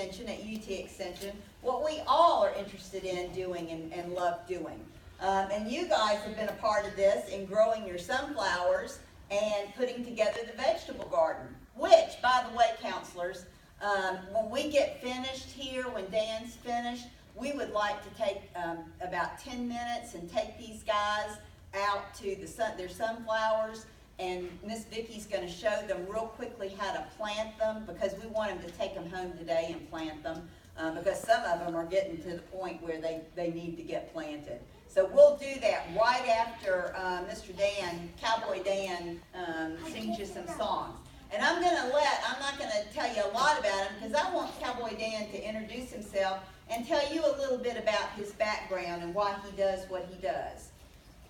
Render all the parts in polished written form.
Extension, at UT Extension, what we all are interested in doing and love doing. And you guys have been a part of this in growing your sunflowers and putting together the vegetable garden, which, by the way, counselors, when we get finished here, when Dan's finished, we would like to take about 10 minutes and take these guys out to their sunflowers, and Miss Vicky's going to show them real quickly how to plant them, because we want them to take them home today and plant them, because some of them are getting to the point where they need to get planted. So we'll do that right after Mr. Dan, Cowboy Dan, sings you some songs. And I'm not going to tell you a lot about him, because I want Cowboy Dan to introduce himself and tell you a little bit about his background and why he does what he does.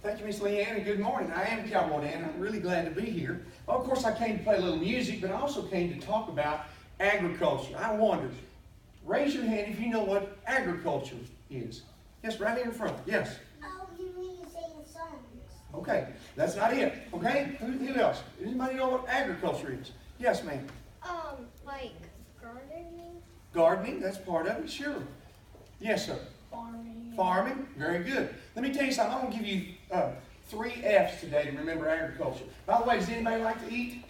Thank you, Miss Leanne, and good morning. I am Cowboy Dan. I'm really glad to be here. Well, of course, I came to play a little music, but I also came to talk about agriculture. I wondered, raise your hand if you know what agriculture is. Yes, right here in front. Yes. Oh, you mean sing songs? Okay, that's not it. Okay, who else? Does anybody know what agriculture is? Yes, ma'am. Like gardening? Gardening, that's part of it, sure. Yes, sir. Farming. Farming, very good. Let me tell you something. I'm going to give you 3 F's today to remember agriculture. By the way, does anybody like to eat?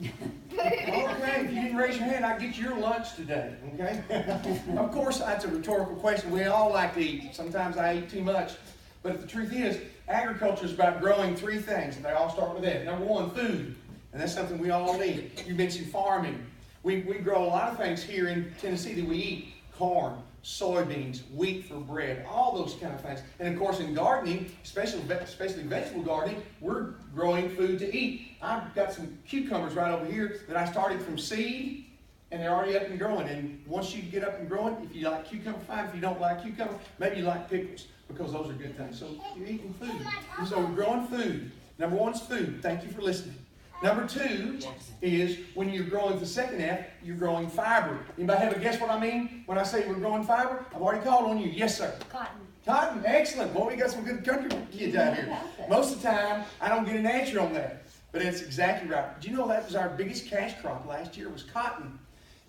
Okay, if you didn't raise your hand, I'll get your lunch today, okay? Of course, that's a rhetorical question. We all like to eat. Sometimes I eat too much. But the truth is, agriculture is about growing 3 things, and they all start with that. Number 1, food, and that's something we all need. You mentioned farming. We grow a lot of things here in Tennessee that we eat. Corn, soybeans, wheat for bread, all those kind of things. And of course in gardening, especially vegetable gardening, we're growing food to eat. I've got some cucumbers right over here that I started from seed, and they're already up and growing. And once you get up and growing, if you like cucumber, fine. If you don't like cucumber, maybe you like pickles, because those are good things. So you're eating food. And so we're growing food. Number 1 is food. Thank you for listening. Number 2 is when you're growing the second F, you're growing fiber. Anybody have a guess what I mean when I say we're growing fiber? I've already called on you. Yes, sir. Cotton. Cotton, excellent. Boy, we got some good country kids out here. Most of the time, I don't get an answer on that, but it's exactly right. Did you know that was our biggest cash crop last year was cotton?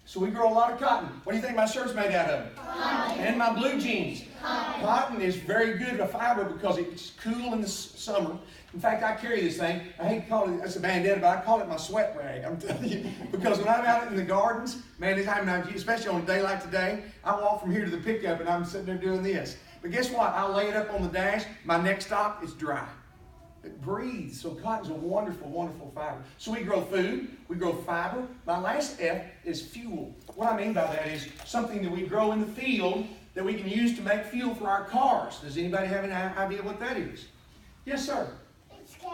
So we grow a lot of cotton. What do you think my shirt's made out of? Cotton. And my blue jeans. Cotton is very good a fiber because it's cool in the summer. In fact, I carry this thing. I hate to call it, it's a bandana, but I call it my sweat rag. I'm telling you. Because when I'm out in the gardens, man, especially on a day like today, I walk from here to the pickup and I'm sitting there doing this. But guess what? I'll lay it up on the dash. My next stop is dry. It breathes. So cotton's a wonderful, wonderful fiber. So we grow food. We grow fiber. My last F is fuel. What I mean by that is something that we grow in the field that we can use to make fuel for our cars. Does anybody have any idea what that is? Yes, sir. It's gas.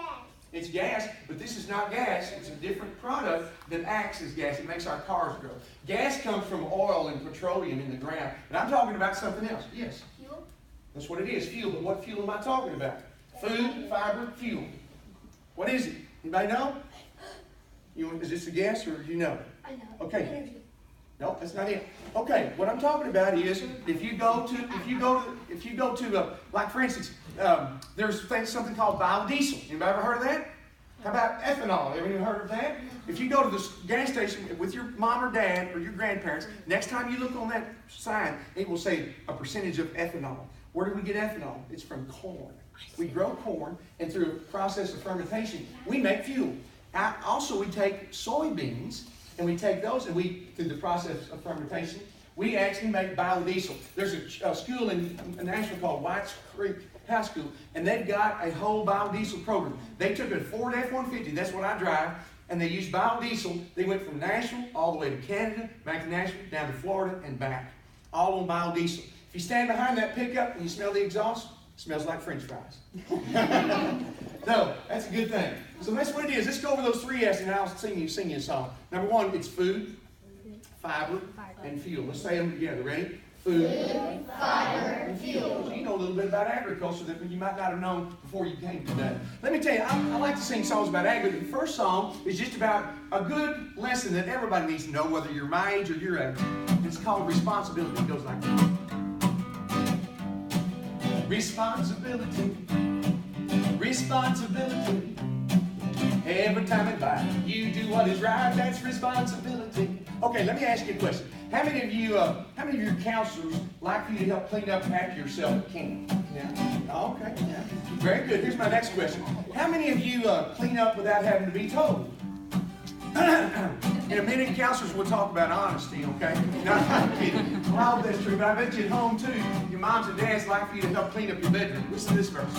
It's gas, but this is not gas. It's a different product that acts as gas. It makes our cars grow. Gas comes from oil and petroleum in the ground. But I'm talking about something else. Yes? Fuel? That's what it is, fuel. But what fuel am I talking about? Food, fiber, fuel. What is it? Anybody know? Is this a guess or do you know? I know. Okay. Energy. No, that's not it. Okay, what I'm talking about is if you go to like for instance, there's something called biodiesel. Anybody ever heard of that? How about ethanol? Ever heard of that? If you go to the gas station with your mom or dad or your grandparents, next time you look on that sign, it will say a percentage of ethanol. Where do we get ethanol? It's from corn. We grow corn, and through a process of fermentation, we make fuel. Also, we take soybeans, and we take those, and through the process of fermentation, we actually make biodiesel. There's a school in Nashville called White's Creek High School, and they've got a whole biodiesel program. They took a Ford F-150, that's what I drive, and they used biodiesel. They went from Nashville all the way to Canada, back to Nashville, down to Florida, and back, all on biodiesel. If you stand behind that pickup and you smell the exhaust, it smells like French fries. No, that's a good thing. So that's what it is. Let's go over those 3 F's and I'll sing you a song. Number 1, it's food, fiber, and fuel. Let's say them together. Ready? Food, fiber, and fuel. So you know a little bit about agriculture that you might not have known before you came today. Let me tell you, I like to sing songs about agriculture. The first song is just about a good lesson that everybody needs to know, whether you're my age or your age. It's called responsibility. It goes like this. Responsibility, responsibility. Every time it by, you do what is right, that's responsibility. Okay, let me ask you a question. How many of your counselors like for you to help clean up after yourself at camp? Yeah. Okay. Yeah. Very good. Here's my next question. How many of you clean up without having to be told? In a minute, counselors will talk about honesty, okay? No, I'm kidding. Well, I hope that's true, but I bet you at home too, your moms and dads like for you to help clean up your bedroom. Listen to this verse.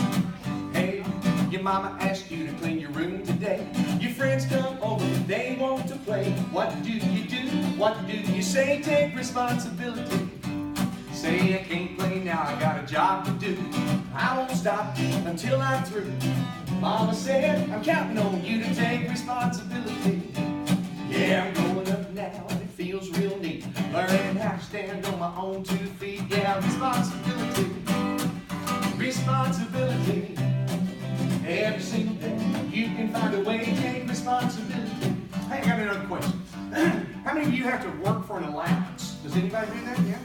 Hey, your mama asked you to clean your room today. Your friends come over, they want to play. What do you do? What do you say? Take responsibility. Say I can't play now, I got a job to do. I won't stop until I'm through. Mama said, I'm counting on you to take responsibility. Yeah, I'm growing up now and it feels real neat. Learning how to stand on my own 2 feet. Yeah, responsibility. Responsibility. Every single day you can find a way to take responsibility. Hey, I got another question. How many of you have to work for an allowance? Does anybody do that? Yeah.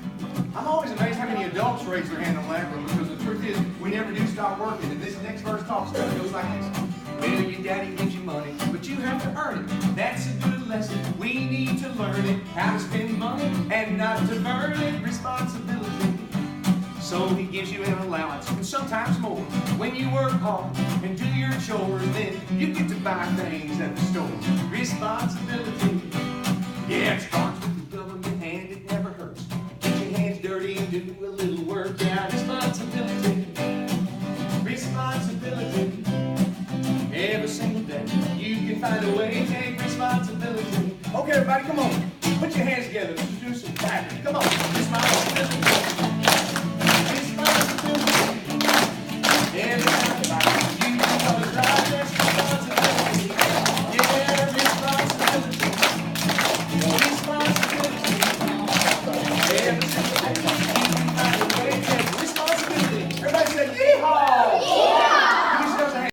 I'm always amazed how many adults raise their hand on that one, because the truth is we never do stop working. And this next verse talks about it. It goes like this. Well, your daddy gives you money, but you have to earn it. That's a good lesson. We need to learn it. How to spend money and not to burn it. Responsibility. So he gives you an allowance, and sometimes more. When you work hard and do your chores, then you get to buy things at the store. Responsibility. Yeah, it starts with the government and it never hurts. Get your hands dirty and do a little work. Yeah, responsibility. Responsibility. Every single day you can find a way to take responsibility. Okay, everybody, come on. Put your hands together. Let's do some clapping. Come on. Responsibility.